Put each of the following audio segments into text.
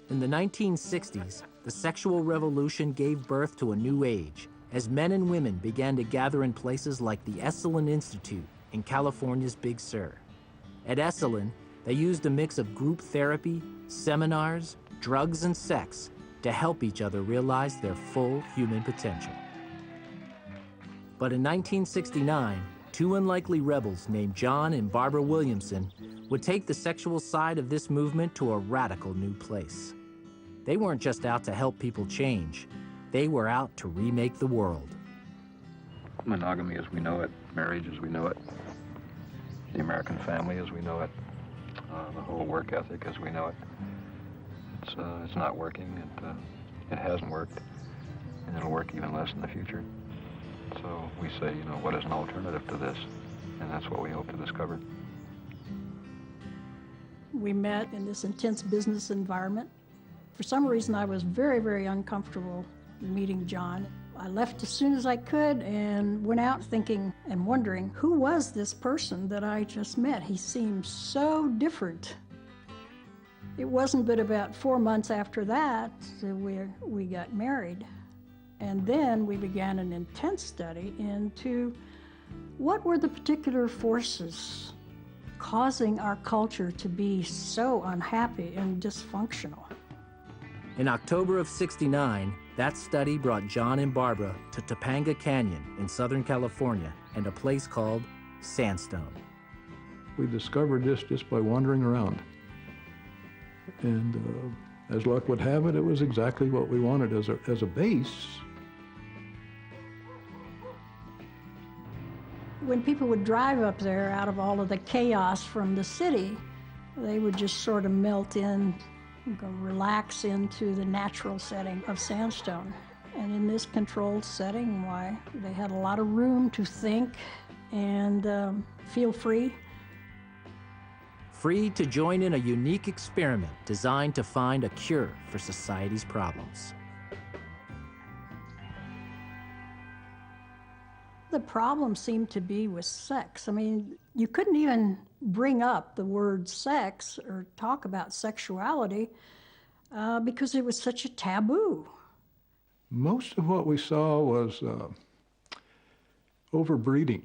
In the 1960s, the sexual revolution gave birth to a new age as men and women began to gather in places like the Esalen Institute in California's Big Sur. At Esalen, they used a mix of group therapy, seminars, drugs, and sex to help each other realize their full human potential. But in 1969, two unlikely rebels named John and Barbara Williamson would take the sexual side of this movement to a radical new place. They weren't just out to help people change. They were out to remake the world. Monogamy as we know it, marriage as we know it, the American family as we know it, the whole work ethic as we know it. It's not working. It hasn't worked, and it'll work even less in the future. So we say, you know, what is an alternative to this? And that's what we hope to discover. We met in this intense business environment. For some reason, I was very, very uncomfortable meeting John. I left as soon as I could and went out thinking and wondering, who was this person that I just met? He seemed so different. It wasn't but about 4 months after that we got married. And then we began an intense study into what were the particular forces causing our culture to be so unhappy and dysfunctional. In October of '69, that study brought John and Barbara to Topanga Canyon in Southern California and a place called Sandstone. We discovered this just by wandering around. And as luck would have it, it was exactly what we wanted as a base. When people would drive up there out of all of the chaos from the city, they would just sort of melt in, go relax into the natural setting of Sandstone. And in this controlled setting, why, they had a lot of room to think and feel free. Free to join in a unique experiment designed to find a cure for society's problems. The problem seemed to be with sex. I mean, you couldn't even bring up the word sex or talk about sexuality because it was such a taboo. Most of what we saw was overbreeding.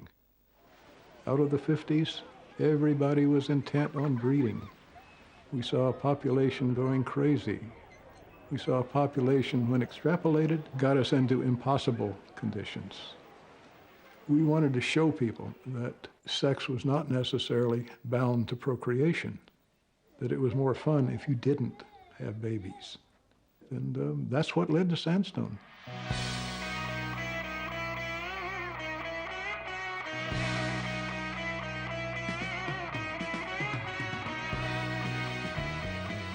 Out of the 50s, everybody was intent on breeding. We saw a population going crazy. We saw a population, when extrapolated, got us into impossible conditions. We wanted to show people that sex was not necessarily bound to procreation, that it was more fun if you didn't have babies. And that's what led to Sandstone.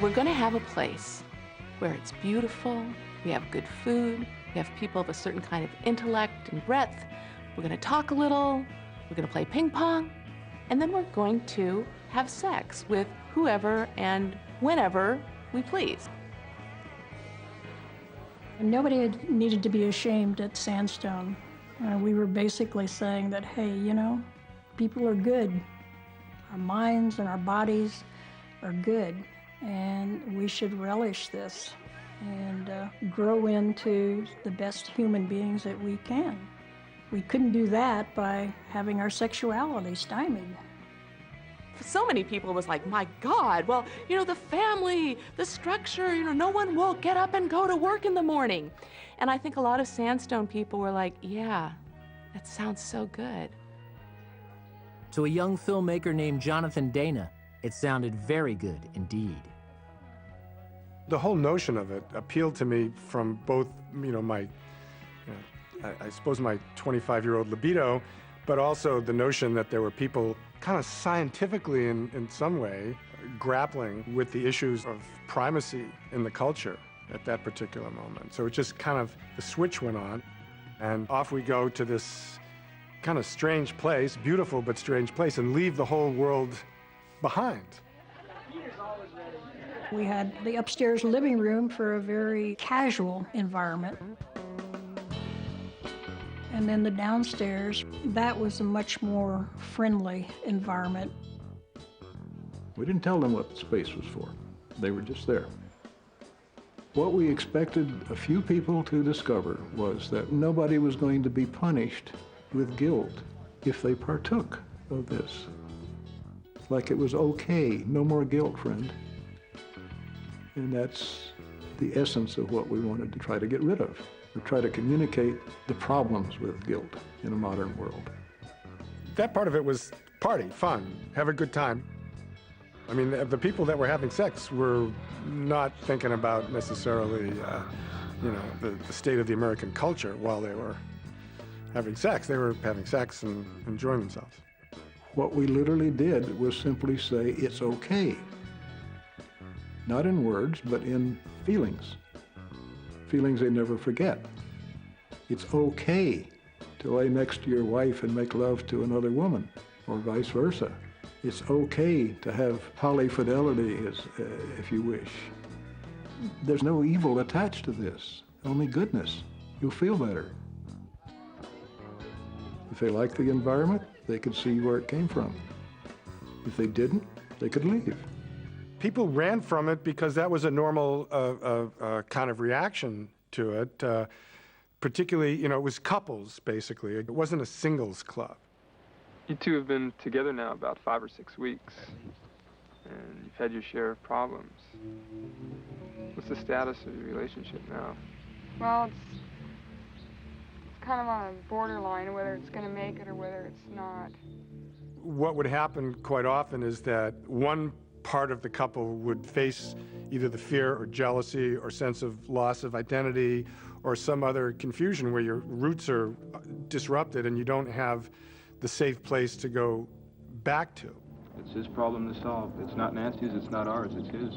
We're going to have a place where it's beautiful, we have good food, we have people of a certain kind of intellect and breadth. We're going to talk a little, we're going to play ping pong, and then we're going to have sex with whoever and whenever we please. And nobody needed to be ashamed at Sandstone. We were basically saying that, hey, you know, people are good. Our minds and our bodies are good, and we should relish this and grow into the best human beings that we can. We couldn't do that by having our sexuality stymied. So many people was like, my God, well, you know, the family, the structure, you know, no one will get up and go to work in the morning. And I think a lot of Sandstone people were like, yeah, that sounds so good. To a young filmmaker named Jonathan Dana, it sounded very good indeed. The whole notion of it appealed to me from both, you know, my, I suppose my 25-year-old libido, but also the notion that there were people kind of scientifically in some way grappling with the issues of primacy in the culture at that particular moment. So it just kind of, the switch went on, and off we go to this kind of strange place, beautiful but strange place, and leave the whole world behind. We had the upstairs living room for a very casual environment. And then the downstairs, that was a much more friendly environment. We didn't tell them what the space was for. They were just there. What we expected a few people to discover was that nobody was going to be punished with guilt if they partook of this. Like it was okay, no more guilt, friend. And that's the essence of what we wanted to try to get rid of. We try to communicate the problems with guilt in a modern world. That part of it was party, fun, have a good time. I mean, the people that were having sex were not thinking about necessarily, you know, the state of the American culture while they were having sex. They were having sex and enjoying themselves. What we literally did was simply say, it's okay. Not in words, but in feelings. Feelings they never forget. It's okay to lay next to your wife and make love to another woman, or vice versa. It's okay to have polyfidelity, if you wish. There's no evil attached to this, only goodness. You'll feel better. If they liked the environment, they could see where it came from. If they didn't, they could leave. People ran from it because that was a normal kind of reaction to it. Particularly, you know, it was couples, basically. It wasn't a singles club. You two have been together now about 5 or 6 weeks, and you've had your share of problems. What's the status of your relationship now? Well, it's kind of on a borderline, whether it's going to make it or whether it's not. What would happen quite often is that one part of the couple would face either the fear or jealousy or sense of loss of identity or some other confusion where your roots are disrupted and you don't have the safe place to go back to. It's his problem to solve. It's not Nancy's, it's not ours, it's his.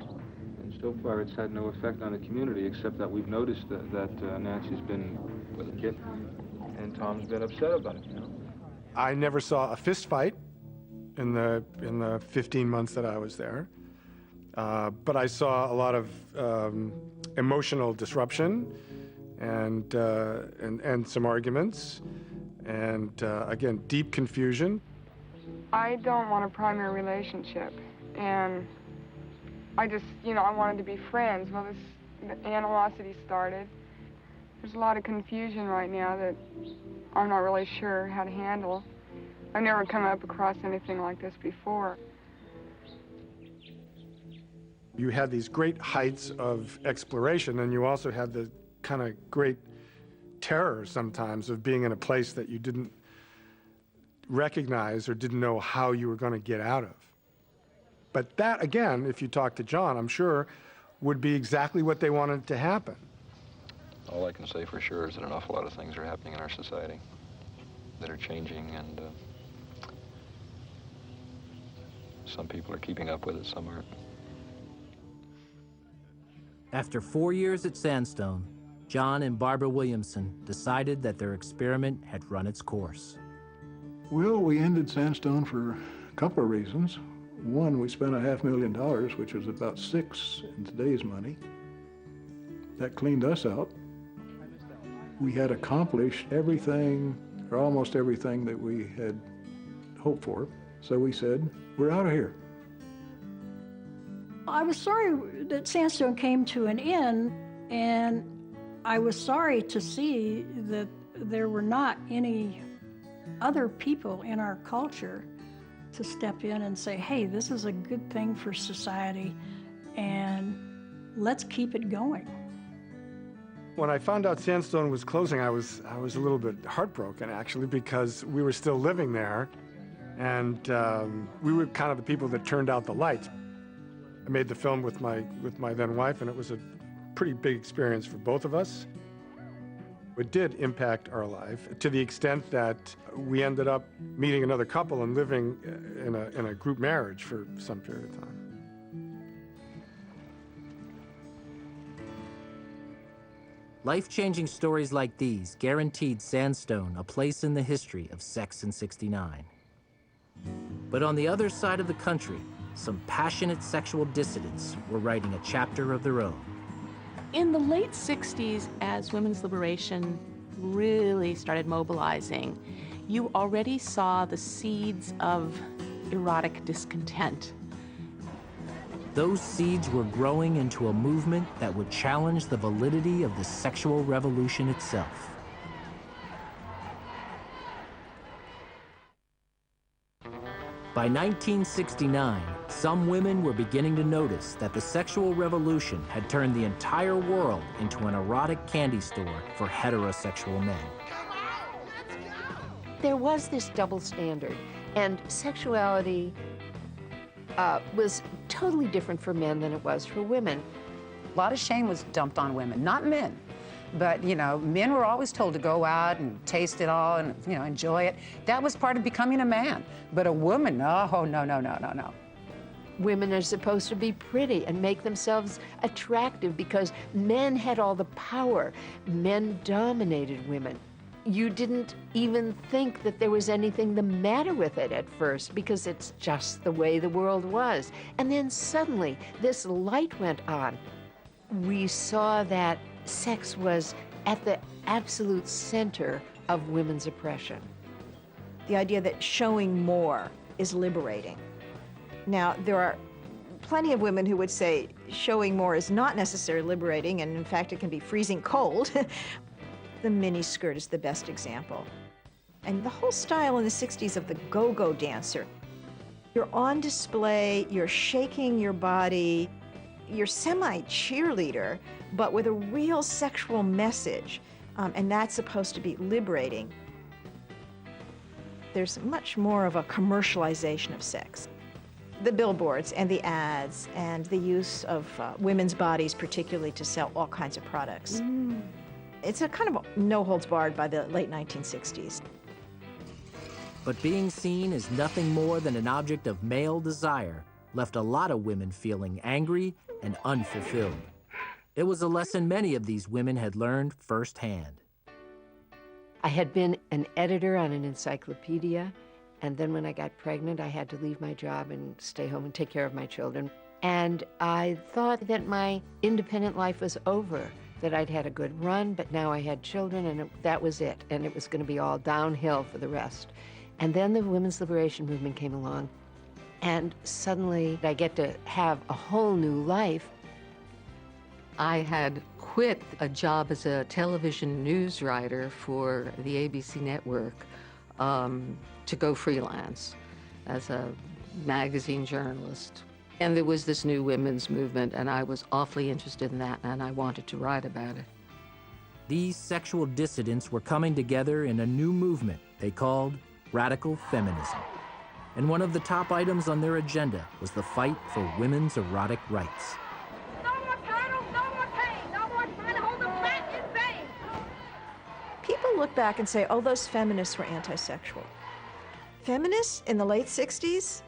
And so far it's had no effect on the community except that we've noticed that Nancy's been with a kid and Tom's been upset about it, you know. I never saw a fist fight in the 15 months that I was there. But I saw a lot of emotional disruption and some arguments, and again, deep confusion. I don't want a primary relationship, and I just, you know, I wanted to be friends. Well, the animosity started. There's a lot of confusion right now that I'm not really sure how to handle. I've never come up across anything like this before. You had these great heights of exploration, and you also had the kind of great terror sometimes of being in a place that you didn't recognize or didn't know how you were going to get out of. But that, again, if you talk to John, I'm sure, would be exactly what they wanted to happen. All I can say for sure is that an awful lot of things are happening in our society that are changing, and some people are keeping up with it, some aren't. After 4 years at Sandstone, John and Barbara Williamson decided that their experiment had run its course. Well, we ended Sandstone for a couple of reasons. One, we spent $500,000, which was about $6 in today's money. That cleaned us out. We had accomplished everything, or almost everything, that we had hoped for. So we said, we're out of here. I was sorry that Sandstone came to an end, and I was sorry to see that there were not any other people in our culture to step in and say, hey, this is a good thing for society, and let's keep it going. When I found out Sandstone was closing, I was a little bit heartbroken, actually, because we were still living there, and we were kind of the people that turned out the lights. I made the film with my then wife, and it was a pretty big experience for both of us. It did impact our life to the extent that we ended up meeting another couple and living in a group marriage for some period of time. Life-changing stories like these guaranteed Sandstone a place in the history of sex in '69. But on the other side of the country, some passionate sexual dissidents were writing a chapter of their own. In the late 60s, as women's liberation really started mobilizing, you already saw the seeds of erotic discontent. those seeds were growing into a movement that would challenge the validity of the sexual revolution itself. By 1969, some women were beginning to notice that the sexual revolution had turned the entire world into an erotic candy store for heterosexual men. There was this double standard, and sexuality was totally different for men than it was for women. A lot of shame was dumped on women, not men. But, you know, men were always told to go out and taste it all and, you know, enjoy it. That was part of becoming a man. But a woman, oh, no, no, no, no, no. Women are supposed to be pretty and make themselves attractive because men had all the power. Men dominated women. You didn't even think that there was anything the matter with it at first because it's just the way the world was. And then suddenly this light went on. We saw that sex was at the absolute center of women's oppression. The idea that showing more is liberating. Now, there are plenty of women who would say showing more is not necessarily liberating, and in fact, it can be freezing cold. The mini skirt is the best example. And the whole style in the 60s of the go-go dancer. You're on display, you're shaking your body, you're semi-cheerleader, but with a real sexual message, and that's supposed to be liberating. There's much more of a commercialization of sex. The billboards and the ads and the use of women's bodies, particularly to sell all kinds of products. It's a kind of no holds barred by the late 1960s. But being seen as nothing more than an object of male desire left a lot of women feeling angry and unfulfilled. It was a lesson many of these women had learned firsthand. I had been an editor on an encyclopedia, and then when I got pregnant, I had to leave my job and stay home and take care of my children. And I thought that my independent life was over, that I'd had a good run, but now I had children, and that was it, and it was going to be all downhill for the rest. And then the women's liberation movement came along, and suddenly I get to have a whole new life. I had quit a job as a television news writer for the ABC network to go freelance as a magazine journalist. And there was this new women's movement, and I was awfully interested in that, and I wanted to write about it. These sexual dissidents were coming together in a new movement they called radical feminism. And one of the top items on their agenda was the fight for women's erotic rights. No more titles, no more pain, no more trying to hold them back in vain. People look back and say, oh, those feminists were anti-sexual. Feminists in the late 60s,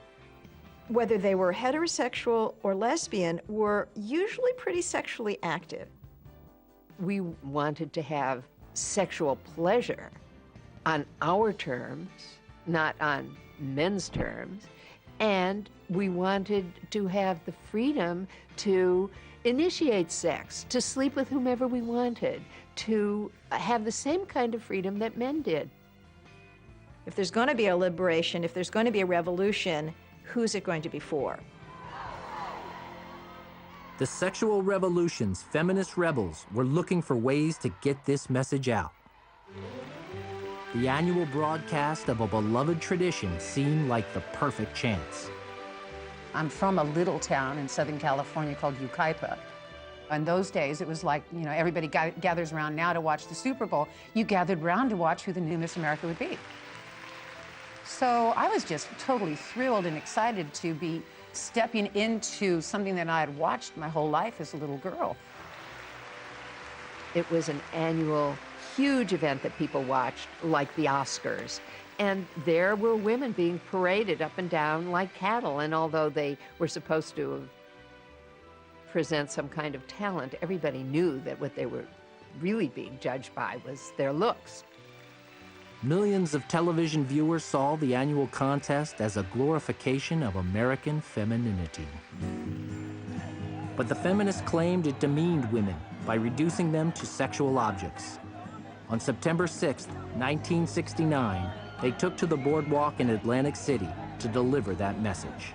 whether they were heterosexual or lesbian, were usually pretty sexually active. We wanted to have sexual pleasure on our terms, not on men's terms, and we wanted to have the freedom to initiate sex, to sleep with whomever we wanted, to have the same kind of freedom that men did. If there's going to be a liberation, if there's going to be a revolution, who's it going to be for? The sexual revolution's feminist rebels were looking for ways to get this message out. The annual broadcast of a beloved tradition seemed like the perfect chance. I'm from a little town in Southern California called Yucaipa. In those days, it was like, you know, everybody gathers around now to watch the Super Bowl. You gathered around to watch who the new Miss America would be. So I was just totally thrilled and excited to be stepping into something that I had watched my whole life as a little girl. It was an annual huge event that people watched, like the Oscars. And there were women being paraded up and down like cattle. And although they were supposed to present some kind of talent, everybody knew that what they were really being judged by was their looks. Millions of television viewers saw the annual contest as a glorification of American femininity. But the feminists claimed it demeaned women by reducing them to sexual objects. On September 6, 1969, they took to the boardwalk in Atlantic City to deliver that message.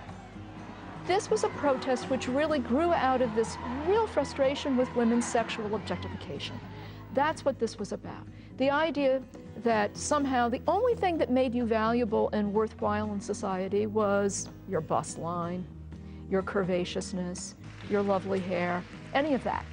this was a protest which really grew out of this real frustration with women's sexual objectification. That's what this was about. The idea that somehow the only thing that made you valuable and worthwhile in society was your bust line, your curvaceousness, your lovely hair, any of that.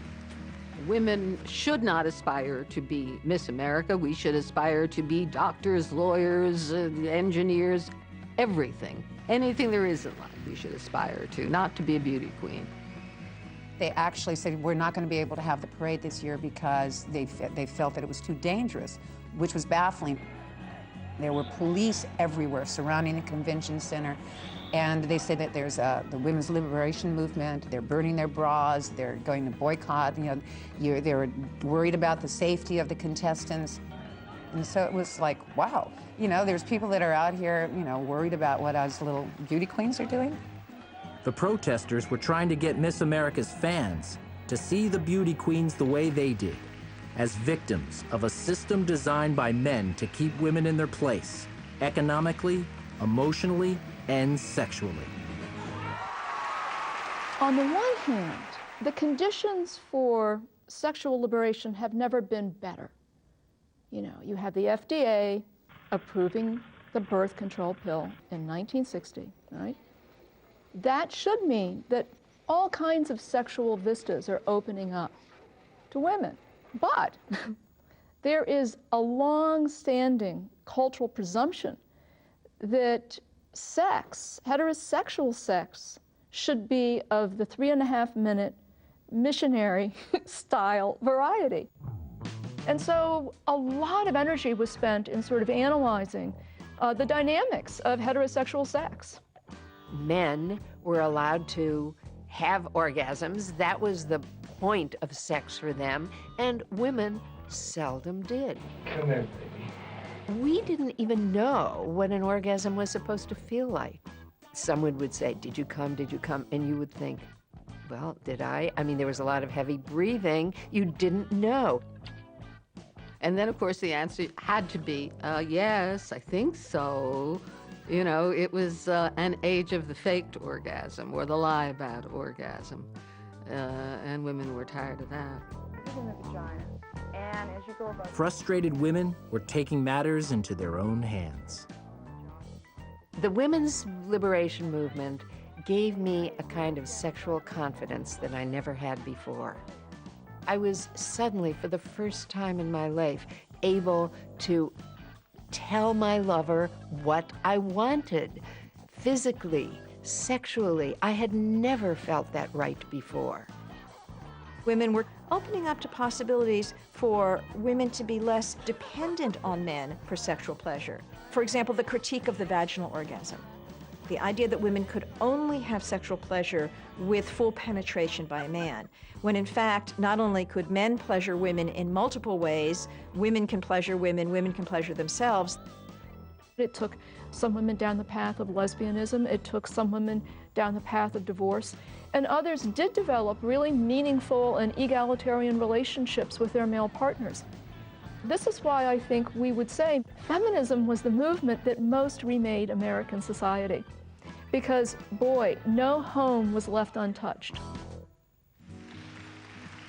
Women should not aspire to be Miss America. We should aspire to be doctors, lawyers, engineers, everything. Anything there is in life we should aspire to, not to be a beauty queen. They actually said, we're not going to be able to have the parade this year because they felt that it was too dangerous, which was baffling. There were police everywhere surrounding the convention center, and they said that there's the women's liberation movement, they're burning their bras, they're going to boycott, they were worried about the safety of the contestants. And so it was like, wow, there's people that are out here, worried about what us little beauty queens are doing. The protesters were trying to get Miss America's fans to see the beauty queens the way they did, as victims of a system designed by men to keep women in their place, economically, emotionally, and sexually. On the one hand, the conditions for sexual liberation have never been better. You have the FDA approving the birth control pill in 1960, right? That should mean that all kinds of sexual vistas are opening up to women. But there is a long-standing cultural presumption that sex, heterosexual sex, should be of the 3.5-minute missionary style variety. And so a lot of energy was spent in sort of analyzing the dynamics of heterosexual sex. Men were allowed to have orgasms. That was the point of sex for them, and women seldom did. Come in, baby. We didn't even know what an orgasm was supposed to feel like. Someone would say, did you come, did you come? And you would think, well, did I? I mean, there was a lot of heavy breathing. You didn't know. And then, of course, the answer had to be, yes, I think so. It was an age of the faked orgasm or the lie about orgasm. And women were tired of that. In the vagina. And as you go above... Frustrated women were taking matters into their own hands. The women's liberation movement gave me a kind of sexual confidence that I never had before. I was suddenly, for the first time in my life, able to tell my lover what I wanted, physically, sexually. I had never felt that right before. Women were opening up to possibilities for women to be less dependent on men for sexual pleasure. For example, the critique of the vaginal orgasm. The idea that women could only have sexual pleasure with full penetration by a man, when in fact, not only could men pleasure women in multiple ways, women can pleasure women, women can pleasure themselves. It took some women down the path of lesbianism, it took some women down the path of divorce, and others did develop really meaningful and egalitarian relationships with their male partners. This is why I think we would say feminism was the movement that most remade American society. Because, boy, no home was left untouched.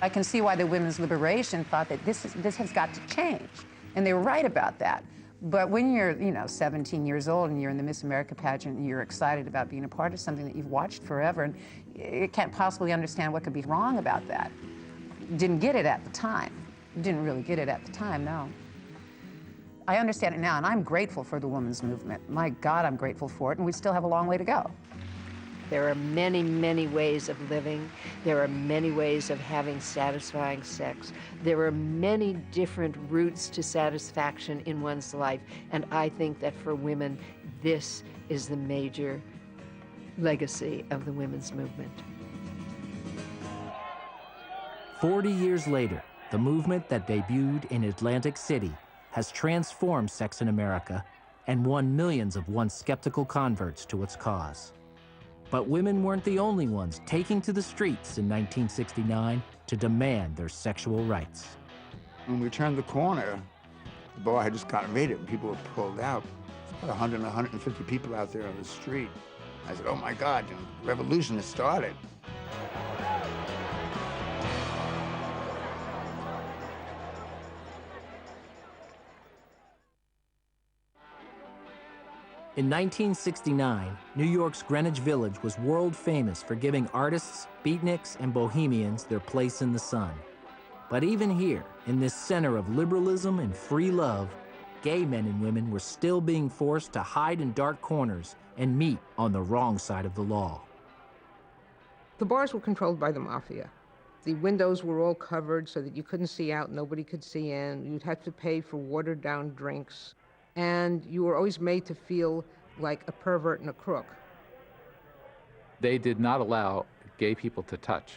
I can see why the women's liberation thought that this has got to change. And they were right about that. But when you're, 17 years old and you're in the Miss America pageant and you're excited about being a part of something that you've watched forever, and you can't possibly understand what could be wrong about that. Didn't get it at the time. Didn't really get it at the time, no. I understand it now, and I'm grateful for the women's movement. My God, I'm grateful for it, and we still have a long way to go. There are many, many ways of living. There are many ways of having satisfying sex. There are many different routes to satisfaction in one's life, and I think that for women, this is the major legacy of the women's movement. 40 years later, the movement that debuted in Atlantic City has transformed sex in America and won millions of once skeptical converts to its cause. But women weren't the only ones taking to the streets in 1969 to demand their sexual rights. When we turned the corner, the bar had just gotten raided and people were pulled out. About 100 and 150 people out there on the street. I said, oh my God, you know, the revolution has started. In 1969, New York's Greenwich Village was world famous for giving artists, beatniks, and bohemians their place in the sun. But even here, in this center of liberalism and free love, gay men and women were still being forced to hide in dark corners and meet on the wrong side of the law. The bars were controlled by the mafia. The windows were all covered so that you couldn't see out, nobody could see in. You'd have to pay for watered-down drinks. And you were always made to feel like a pervert and a crook. They did not allow gay people to touch,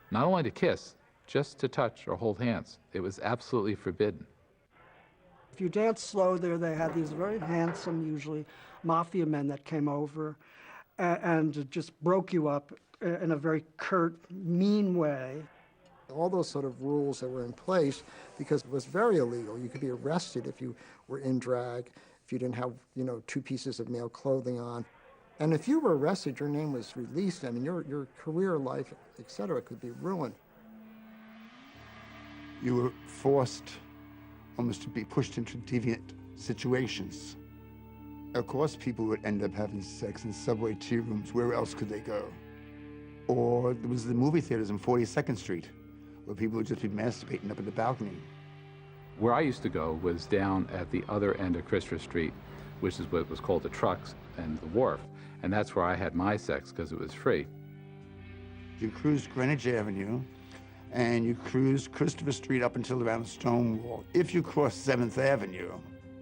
not only to kiss, just to touch or hold hands. It was absolutely forbidden. If you danced slow there, they had these very handsome, usually mafia men that came over and just broke you up in a very curt, mean way. All those sort of rules that were in place, because it was very illegal. You could be arrested if you were in drag, if you didn't have, you know, 2 pieces of male clothing on. And if you were arrested, your name was released. I mean, your career, life, et cetera, could be ruined. You were forced almost to be pushed into deviant situations. Of course, people would end up having sex in subway tea rooms. Where else could they go? Or there was the movie theaters on 42nd Street, where people would just be masturbating up at the balcony. Where I used to go was down at the other end of Christopher Street, which is what was called the Trucks and the Wharf. And that's where I had my sex, because it was free. You cruised Greenwich Avenue, and you cruised Christopher Street up until around Stonewall. If you crossed 7th Avenue,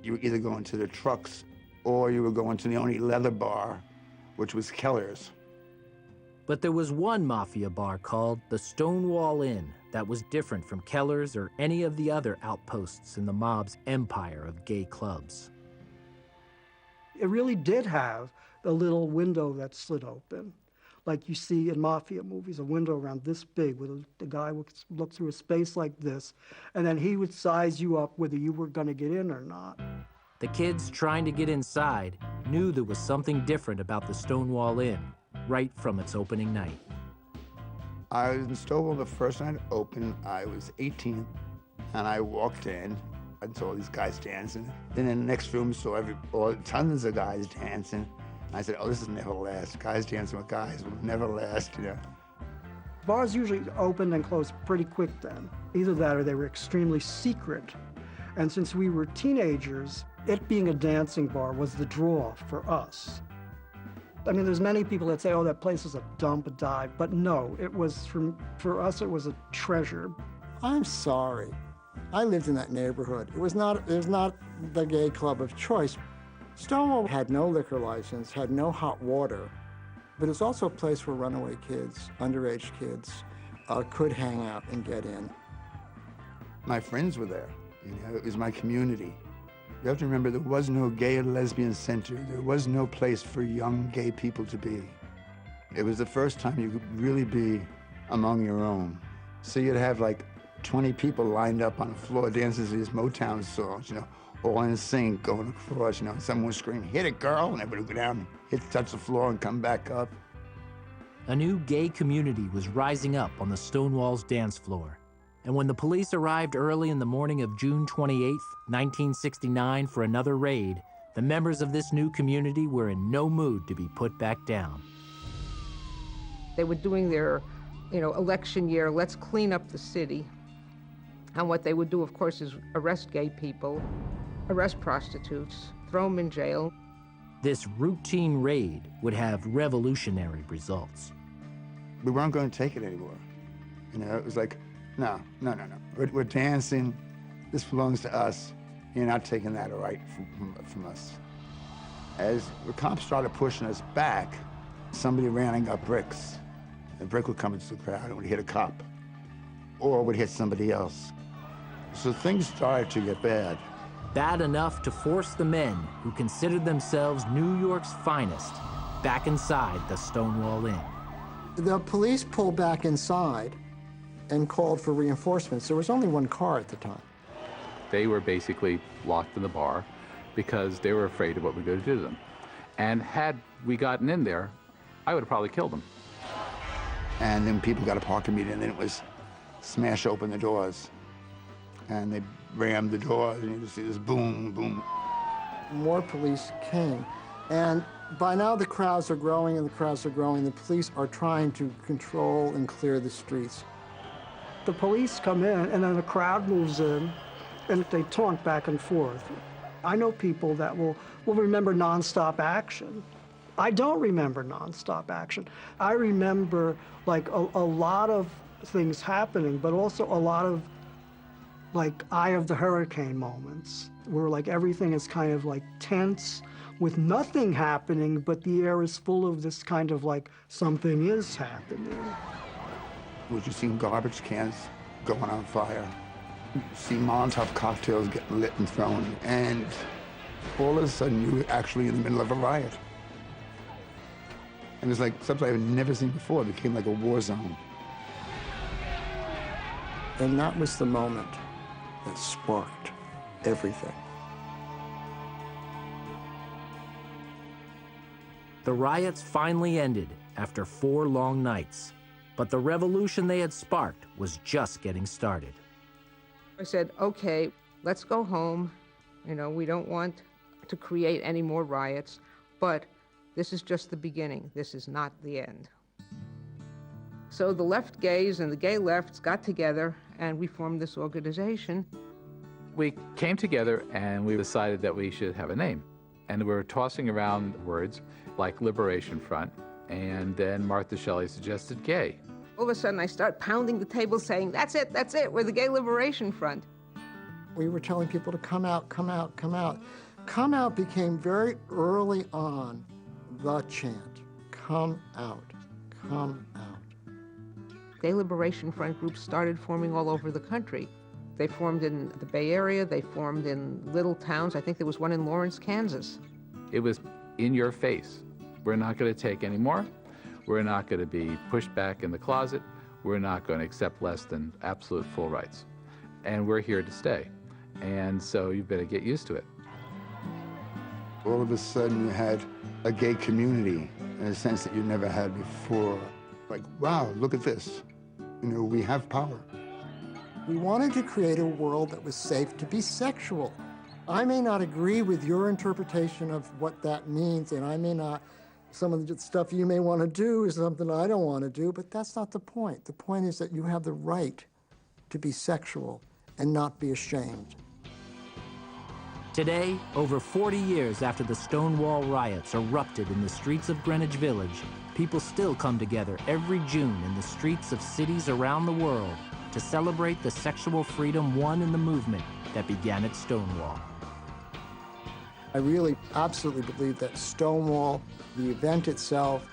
you were either going to the Trucks, or you were going to the only leather bar, which was Keller's. But there was one mafia bar called the Stonewall Inn that was different from Keller's or any of the other outposts in the mob's empire of gay clubs. It really did have a little window that slid open, like you see in mafia movies, a window around this big where the guy would look through a space like this, and then he would size you up whether you were going to get in or not. The kids trying to get inside knew there was something different about the Stonewall Inn right from its opening night. I was in Stonewall the first night it opened. I was 18, and I walked in and saw these guys dancing. Then in the next room, saw tons of guys dancing. I said, oh, this will never last. Guys dancing with guys will never last, you know. Bars usually opened and closed pretty quick then. Either that or they were extremely secret. And since we were teenagers, it being a dancing bar was the draw for us. I mean, there's many people that say, oh, that place is a dump, a dive. But no, it was, for us, it was a treasure. I'm sorry. I lived in that neighborhood. It was not the gay club of choice. Stonewall had no liquor license, had no hot water, but it's also a place where runaway kids, underage kids, could hang out and get in. My friends were there. You know, it was my community. You have to remember, there was no gay or lesbian center. There was no place for young gay people to be. It was the first time you could really be among your own. So you'd have like 20 people lined up on the floor dancing to these Motown songs, you know, all in sync, going across, you know, someone would scream, hit it, girl, and everybody would go down, touch the floor and come back up. A new gay community was rising up on the Stonewall's dance floor. And when the police arrived early in the morning of June 28, 1969 for another raid, the members of this new community were in no mood to be put back down. They were doing their, election year, let's clean up the city. And what they would do, of course, is arrest gay people, arrest prostitutes, throw them in jail. This routine raid would have revolutionary results. We weren't going to take it anymore. It was like, no. We're dancing. This belongs to us. You're not taking that right from us. As the cops started pushing us back, somebody ran and got bricks. A brick would come into the crowd and would hit a cop, or would hit somebody else. So things started to get bad. Bad enough to force the men who considered themselves New York's finest back inside the Stonewall Inn. The police pulled back inside and called for reinforcements. There was only one car at the time. They were basically locked in the bar because they were afraid of what we were going to do to them. And had we gotten in there, I would have probably killed him. And then people got a parking meter, and then it was smash open the doors. And they rammed the doors, and you just see this boom, boom. More police came. And by now the crowds are growing and the crowds are growing. The police are trying to control and clear the streets. The police come in, and then the crowd moves in, and they taunt back and forth. I know people that will remember nonstop action. I don't remember nonstop action. I remember like a lot of things happening, but also a lot of like eye of the hurricane moments, where like everything is kind of like tense with nothing happening, but the air is full of this kind of like something is happening. Would you see garbage cans going on fire? You see Molotov cocktails getting lit and thrown, and all of a sudden you were actually in the middle of a riot. And it's like something I've never seen before. It became like a war zone. And that was the moment that sparked everything. The riots finally ended after 4 long nights, but the revolution they had sparked was just getting started. I said, okay, let's go home. You know, we don't want to create any more riots, but this is just the beginning. This is not the end. So the left gays and the gay lefts got together and we formed this organization. We came together and we decided that we should have a name. And we were tossing around words like Liberation Front, and then Martha Shelley suggested gay. All of a sudden I start pounding the table saying, that's it, we're the Gay Liberation Front. We were telling people to come out, come out, come out. Come out became very early on the chant. Come out, come out. Gay Liberation Front groups started forming all over the country. They formed in the Bay Area, they formed in little towns. I think there was one in Lawrence, Kansas. It was in your face. We're not going to take any more. We're not going to be pushed back in the closet. We're not going to accept less than absolute full rights. And we're here to stay. And so you better get used to it. All of a sudden you had a gay community in a sense that you never had before. Like, wow, look at this. You know, we have power. We wanted to create a world that was safe to be sexual. I may not agree with your interpretation of what that means, and I may not, some of the stuff you may want to do is something I don't want to do, but that's not the point. The point is that you have the right to be sexual and not be ashamed. Today, over 40 years after the Stonewall riots erupted in the streets of Greenwich Village, people still come together every June in the streets of cities around the world to celebrate the sexual freedom won in the movement that began at Stonewall. I really absolutely believe that Stonewall, the event itself,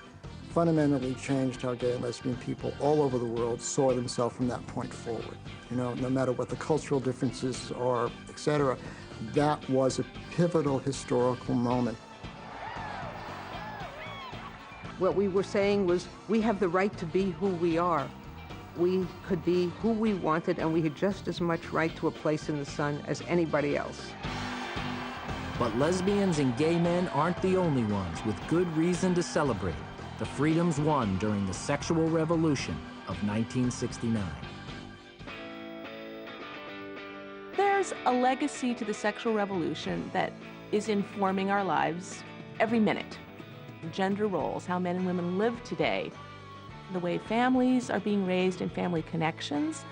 fundamentally changed how gay and lesbian people all over the world saw themselves from that point forward. You know, no matter what the cultural differences are, etc., that was a pivotal historical moment. What we were saying was, we have the right to be who we are. We could be who we wanted, and we had just as much right to a place in the sun as anybody else. But lesbians and gay men aren't the only ones with good reason to celebrate the freedoms won during the sexual revolution of 1969. There's a legacy to the sexual revolution that is informing our lives every minute. Gender roles, how men and women live today, the way families are being raised and family connections,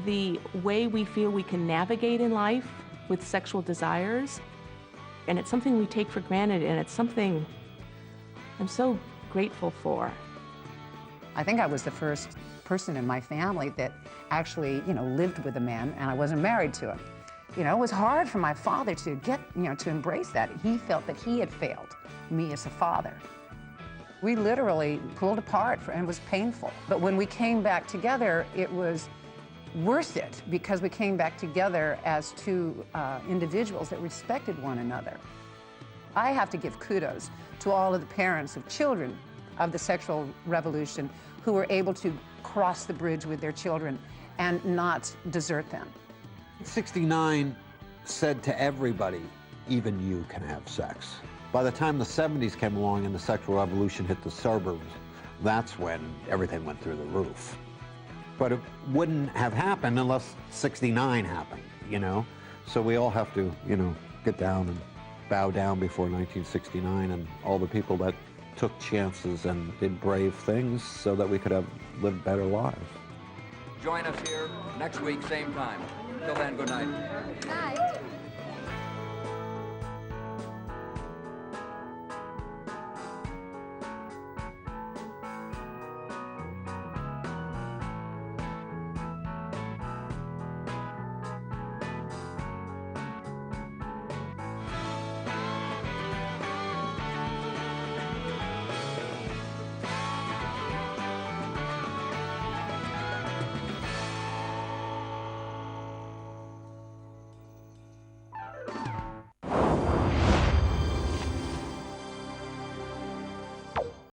the way we feel we can navigate in life with sexual desires. And it's something we take for granted, and it's something I'm so grateful for. I think I was the first person in my family that actually, lived with a man, and I wasn't married to him. It was hard for my father to get, to embrace that. He felt that he had failed me as a father. We literally pulled apart, and it was painful. But when we came back together, it was worth it, because we came back together as two individuals that respected one another. I have to give kudos to all of the parents of children of the sexual revolution who were able to cross the bridge with their children and not desert them. 69 said to everybody, even you can have sex. By the time the 70s came along and the sexual revolution hit the suburbs, That's when everything went through the roof. But it wouldn't have happened unless '69 happened, you know? So we all have to, you know, get down and bow down before 1969 and all the people that took chances and did brave things so that we could have lived better lives. Join us here next week, same time. Till then, good night. Night.